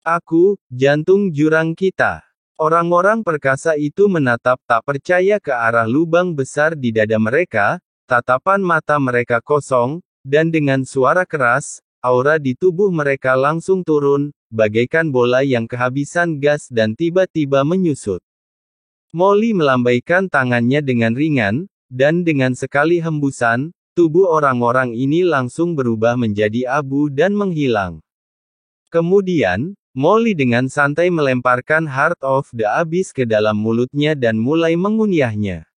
Aku, jantung jurang kita. Orang-orang perkasa itu menatap tak percaya ke arah lubang besar di dada mereka, tatapan mata mereka kosong, dan dengan suara keras, aura di tubuh mereka langsung turun, bagaikan bola yang kehabisan gas dan tiba-tiba menyusut. Molly melambaikan tangannya dengan ringan, dan dengan sekali hembusan, tubuh orang-orang ini langsung berubah menjadi abu dan menghilang. Kemudian, Molly dengan santai melemparkan Heart of the Abyss ke dalam mulutnya dan mulai mengunyahnya.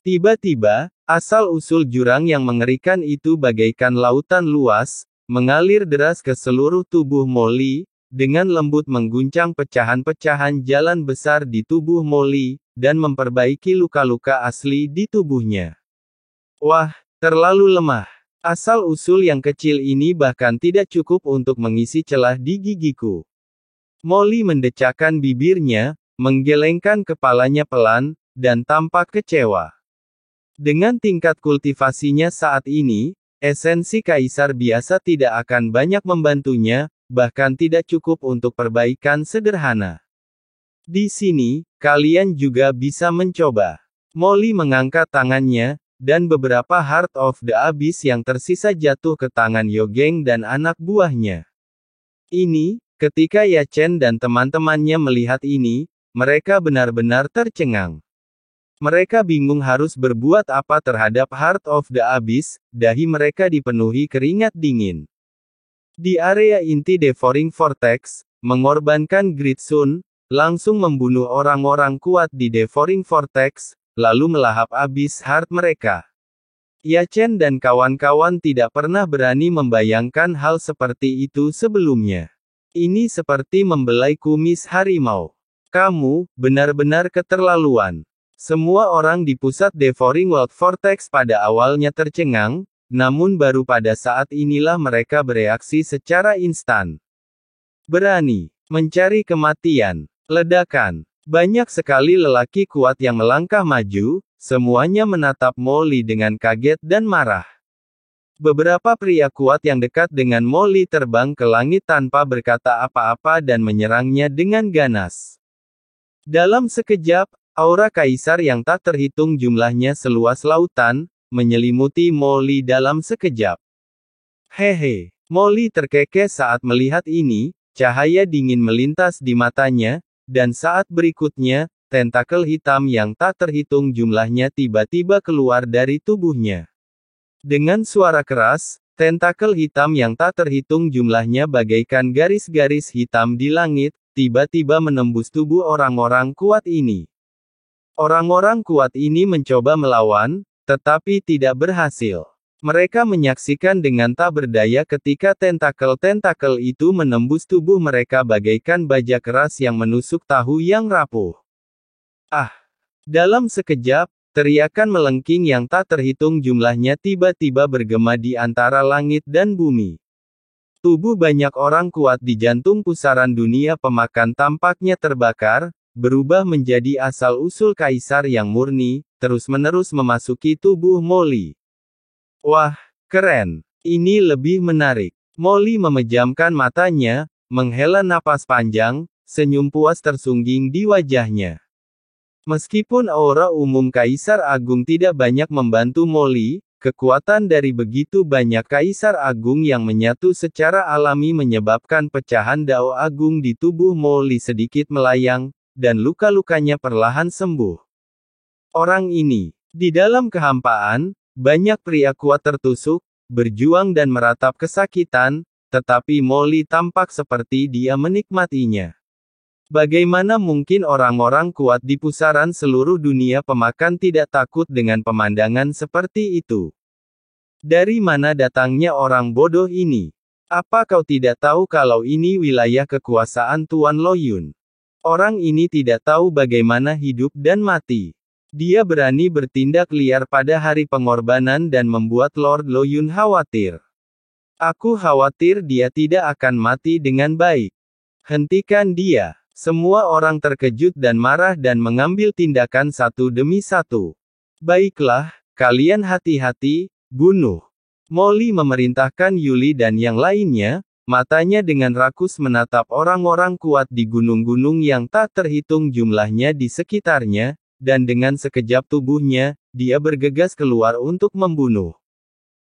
Tiba-tiba, asal-usul jurang yang mengerikan itu bagaikan lautan luas, mengalir deras ke seluruh tubuh Molly, dengan lembut mengguncang pecahan-pecahan jalan besar di tubuh Molly, dan memperbaiki luka-luka asli di tubuhnya. Wah, terlalu lemah. Asal-usul yang kecil ini bahkan tidak cukup untuk mengisi celah di gigiku. Molly mendecakkan bibirnya, menggelengkan kepalanya pelan, dan tampak kecewa. Dengan tingkat kultivasinya saat ini, esensi kaisar biasa tidak akan banyak membantunya, bahkan tidak cukup untuk perbaikan sederhana. Di sini, kalian juga bisa mencoba. Molly mengangkat tangannya, dan beberapa Heart of the Abyss yang tersisa jatuh ke tangan Yogeng dan anak buahnya. Ketika Yachen dan teman-temannya melihat ini, mereka benar-benar tercengang. Mereka bingung harus berbuat apa terhadap Heart of the Abyss, dahi mereka dipenuhi keringat dingin. Di area inti Devouring Vortex, mengorbankan Great Sun, langsung membunuh orang-orang kuat di Devouring Vortex, lalu melahap Abyss Heart mereka. Yachen dan kawan-kawan tidak pernah berani membayangkan hal seperti itu sebelumnya. Ini seperti membelai kumis harimau. Kamu, benar-benar keterlaluan. Semua orang di pusat Devouring World Vortex pada awalnya tercengang, namun baru pada saat inilah mereka bereaksi secara instan. Berani mencari kematian. Ledakan. Banyak sekali lelaki kuat yang melangkah maju, semuanya menatap Molly dengan kaget dan marah. Beberapa pria kuat yang dekat dengan Molly terbang ke langit tanpa berkata apa-apa dan menyerangnya dengan ganas. Dalam sekejap, aura kaisar yang tak terhitung jumlahnya seluas lautan, menyelimuti Molly dalam sekejap. Hehe. Molly terkekeh saat melihat ini, cahaya dingin melintas di matanya, dan saat berikutnya, tentakel hitam yang tak terhitung jumlahnya tiba-tiba keluar dari tubuhnya. Dengan suara keras, tentakel hitam yang tak terhitung jumlahnya bagaikan garis-garis hitam di langit, tiba-tiba menembus tubuh orang-orang kuat ini. Orang-orang kuat ini mencoba melawan, tetapi tidak berhasil. Mereka menyaksikan dengan tak berdaya ketika tentakel-tentakel itu menembus tubuh mereka bagaikan baja keras yang menusuk tahu yang rapuh. Ah! Dalam sekejap, teriakan melengking yang tak terhitung jumlahnya tiba-tiba bergema di antara langit dan bumi. Tubuh banyak orang kuat di jantung pusaran dunia pemakan tampaknya terbakar, berubah menjadi asal-usul kaisar yang murni, terus-menerus memasuki tubuh Molly. Wah, keren. Ini lebih menarik. Molly memejamkan matanya, menghela napas panjang, senyum puas tersungging di wajahnya. Meskipun aura umum Kaisar Agung tidak banyak membantu Molly, kekuatan dari begitu banyak Kaisar Agung yang menyatu secara alami menyebabkan pecahan Dao Agung di tubuh Molly sedikit melayang, dan luka-lukanya perlahan sembuh. Orang ini, di dalam kehampaan, banyak pria kuat tertusuk, berjuang dan meratap kesakitan, tetapi Molly tampak seperti dia menikmatinya. Bagaimana mungkin orang-orang kuat di pusaran seluruh dunia pemakan tidak takut dengan pemandangan seperti itu? Dari mana datangnya orang bodoh ini? Apa kau tidak tahu kalau ini wilayah kekuasaan Tuan Loyun? Orang ini tidak tahu bagaimana hidup dan mati. Dia berani bertindak liar pada hari pengorbanan dan membuat Lord Loyun khawatir. Aku khawatir dia tidak akan mati dengan baik. Hentikan dia. Semua orang terkejut dan marah dan mengambil tindakan satu demi satu. Baiklah, kalian hati-hati, bunuh. Molly memerintahkan Yuli dan yang lainnya, matanya dengan rakus menatap orang-orang kuat di gunung-gunung yang tak terhitung jumlahnya di sekitarnya, dan dengan sekejap tubuhnya, dia bergegas keluar untuk membunuh.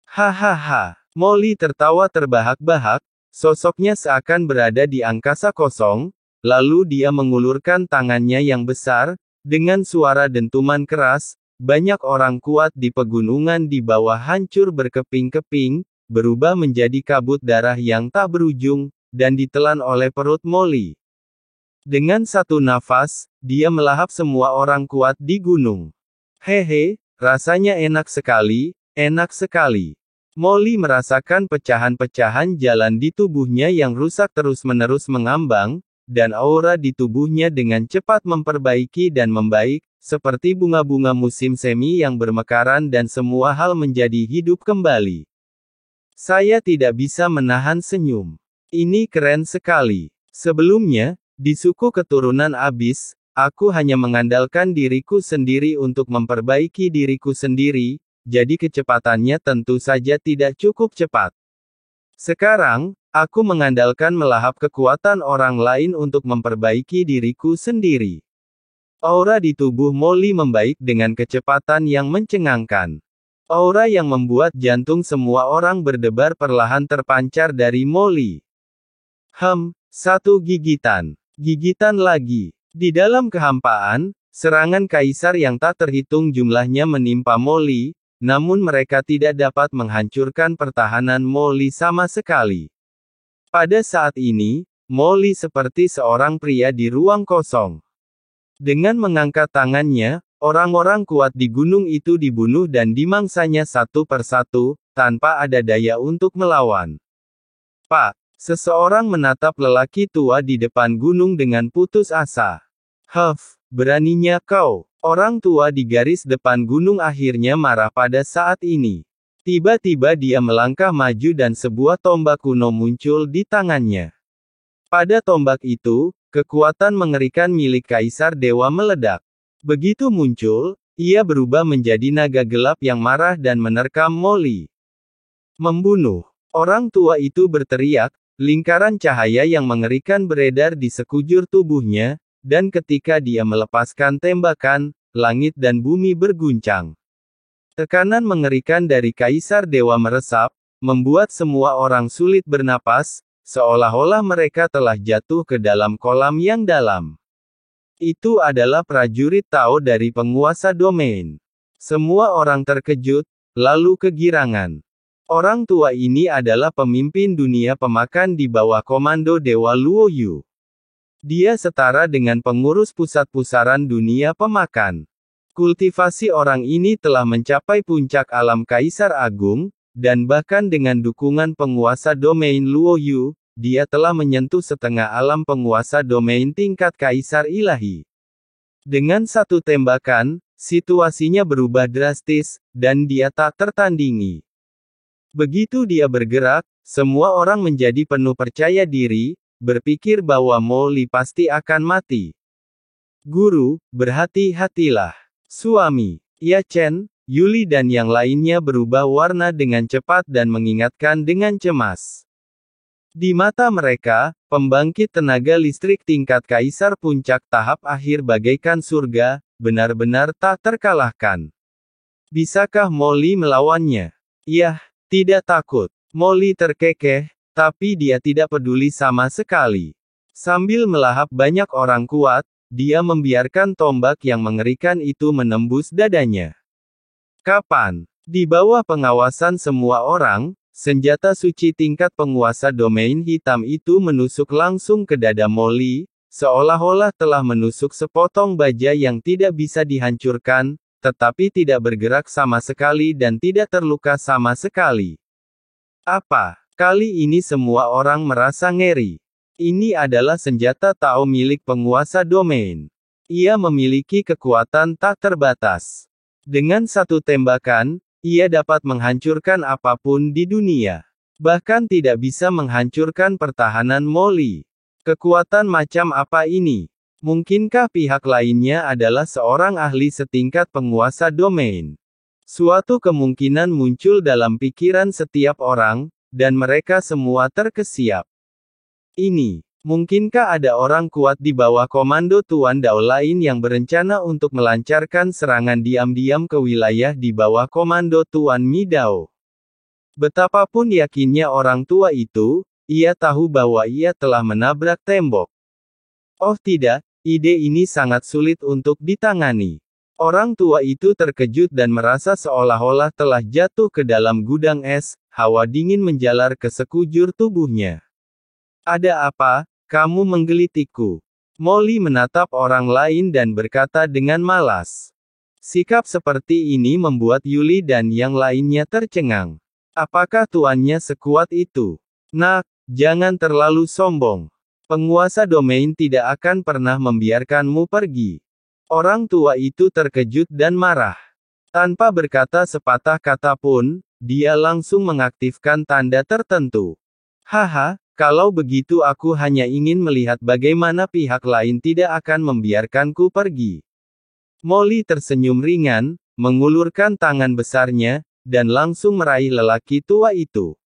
Hahaha. Molly tertawa terbahak-bahak, sosoknya seakan berada di angkasa kosong, lalu dia mengulurkan tangannya yang besar, dengan suara dentuman keras, banyak orang kuat di pegunungan di bawah hancur berkeping-keping, berubah menjadi kabut darah yang tak berujung, dan ditelan oleh perut Molly. Dengan satu nafas, dia melahap semua orang kuat di gunung. Hehe, rasanya enak sekali, enak sekali. Molly merasakan pecahan-pecahan jalan di tubuhnya yang rusak terus-menerus mengambang, dan aura di tubuhnya dengan cepat memperbaiki dan membaik, seperti bunga-bunga musim semi yang bermekaran dan semua hal menjadi hidup kembali. Saya tidak bisa menahan senyum. Ini keren sekali. Sebelumnya, di suku keturunan Abyss, aku hanya mengandalkan diriku sendiri untuk memperbaiki diriku sendiri, jadi kecepatannya tentu saja tidak cukup cepat. Sekarang, aku mengandalkan melahap kekuatan orang lain untuk memperbaiki diriku sendiri. Aura di tubuh Molly membaik dengan kecepatan yang mencengangkan. Aura yang membuat jantung semua orang berdebar perlahan terpancar dari Molly. Satu gigitan. Gigitan lagi. Di dalam kehampaan, serangan kaisar yang tak terhitung jumlahnya menimpa Molly, namun mereka tidak dapat menghancurkan pertahanan Molly sama sekali. Pada saat ini, Molly seperti seorang pria di ruang kosong. Dengan mengangkat tangannya, orang-orang kuat di gunung itu dibunuh dan dimangsanya satu persatu, tanpa ada daya untuk melawan. Pak, seseorang menatap lelaki tua di depan gunung dengan putus asa. Beraninya kau. Orang tua di garis depan gunung akhirnya marah pada saat ini. Tiba-tiba dia melangkah maju dan sebuah tombak kuno muncul di tangannya. Pada tombak itu, kekuatan mengerikan milik Kaisar Dewa meledak. Begitu muncul, ia berubah menjadi naga gelap yang marah dan menerkam Molly. Membunuh. Orang tua itu berteriak, lingkaran cahaya yang mengerikan beredar di sekujur tubuhnya, dan ketika dia melepaskan tembakan, langit dan bumi berguncang. Tekanan mengerikan dari Kaisar Dewa meresap, membuat semua orang sulit bernapas, seolah-olah mereka telah jatuh ke dalam kolam yang dalam. Itu adalah prajurit Tao dari penguasa domain. Semua orang terkejut, lalu kegirangan. Orang tua ini adalah pemimpin dunia pemakan di bawah komando Dewa Luoyu. Dia setara dengan pengurus pusat pusaran dunia pemakan. Kultivasi orang ini telah mencapai puncak alam Kaisar Agung, dan bahkan dengan dukungan penguasa domain Luoyu, dia telah menyentuh setengah alam penguasa domain tingkat Kaisar Ilahi. Dengan satu tembakan, situasinya berubah drastis, dan dia tak tertandingi. Begitu dia bergerak, semua orang menjadi penuh percaya diri, berpikir bahwa Molly pasti akan mati. Guru, berhati-hatilah. Suami, Ya Chen, Yuli dan yang lainnya berubah warna dengan cepat dan mengingatkan dengan cemas. Di mata mereka, pembangkit tenaga listrik tingkat Kaisar puncak tahap akhir bagaikan surga, benar-benar tak terkalahkan. Bisakah Molly melawannya? Yah, tidak takut. Molly terkekeh, tapi dia tidak peduli sama sekali. Sambil melahap banyak orang kuat, dia membiarkan tombak yang mengerikan itu menembus dadanya. Kapan? Di bawah pengawasan semua orang, senjata suci tingkat penguasa domain hitam itu menusuk langsung ke dada Molly, seolah-olah telah menusuk sepotong baja yang tidak bisa dihancurkan, tetapi tidak bergerak sama sekali dan tidak terluka sama sekali. Apa? Kali ini semua orang merasa ngeri. Ini adalah senjata Tao milik penguasa domain. Ia memiliki kekuatan tak terbatas. Dengan satu tembakan, ia dapat menghancurkan apapun di dunia. Bahkan tidak bisa menghancurkan pertahanan Molly. Kekuatan macam apa ini? Mungkinkah pihak lainnya adalah seorang ahli setingkat penguasa domain? Suatu kemungkinan muncul dalam pikiran setiap orang, dan mereka semua terkesiap. Ini, mungkinkah ada orang kuat di bawah komando Tuan Dao lain yang berencana untuk melancarkan serangan diam-diam ke wilayah di bawah komando Tuan Mi Dao? Betapapun yakinnya orang tua itu, ia tahu bahwa ia telah menabrak tembok. Oh tidak, ide ini sangat sulit untuk ditangani. Orang tua itu terkejut dan merasa seolah-olah telah jatuh ke dalam gudang es, hawa dingin menjalar ke sekujur tubuhnya. Ada apa? Kamu menggelitikku. Molly menatap orang lain dan berkata dengan malas. Sikap seperti ini membuat Yuli dan yang lainnya tercengang. Apakah tuannya sekuat itu? Nak, jangan terlalu sombong. Penguasa domain tidak akan pernah membiarkanmu pergi. Orang tua itu terkejut dan marah. Tanpa berkata sepatah kata pun, dia langsung mengaktifkan tanda tertentu. Haha, kalau begitu aku hanya ingin melihat bagaimana pihak lain tidak akan membiarkanku pergi. Molly tersenyum ringan, mengulurkan tangan besarnya, dan langsung meraih lelaki tua itu.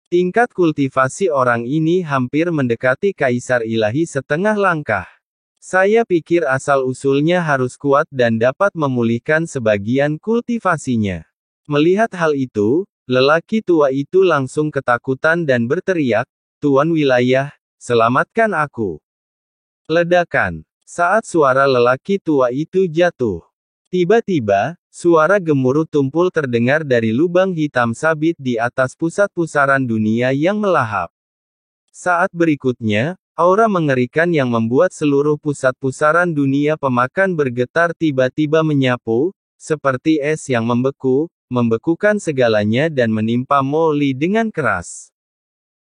Tingkat kultivasi orang ini hampir mendekati Kaisar Ilahi setengah langkah. Saya pikir asal-usulnya harus kuat dan dapat memulihkan sebagian kultivasinya. Melihat hal itu, lelaki tua itu langsung ketakutan dan berteriak, Tuan Wilayah, selamatkan aku. Ledakan. Saat suara lelaki tua itu jatuh. Tiba-tiba, suara gemuruh tumpul terdengar dari lubang hitam sabit di atas pusat pusaran dunia yang melahap. Saat berikutnya, aura mengerikan yang membuat seluruh pusat pusaran dunia pemakan bergetar tiba-tiba menyapu, seperti es yang membeku, membekukan segalanya dan menimpa Molly dengan keras.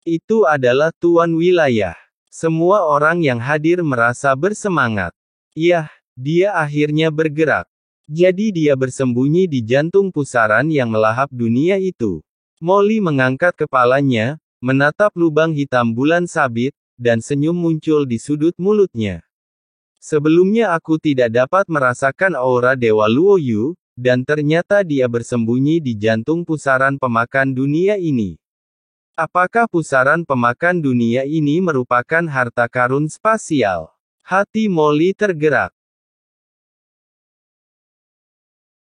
Itu adalah Tuan Wilayah. Semua orang yang hadir merasa bersemangat. Yah, dia akhirnya bergerak. Jadi dia bersembunyi di jantung pusaran yang melahap dunia itu. Molly mengangkat kepalanya, menatap lubang hitam bulan sabit, dan senyum muncul di sudut mulutnya. Sebelumnya aku tidak dapat merasakan aura Dewa Luoyu, dan ternyata dia bersembunyi di jantung pusaran pemakan dunia ini. Apakah pusaran pemakan dunia ini merupakan harta karun spasial? Hati Molly tergerak.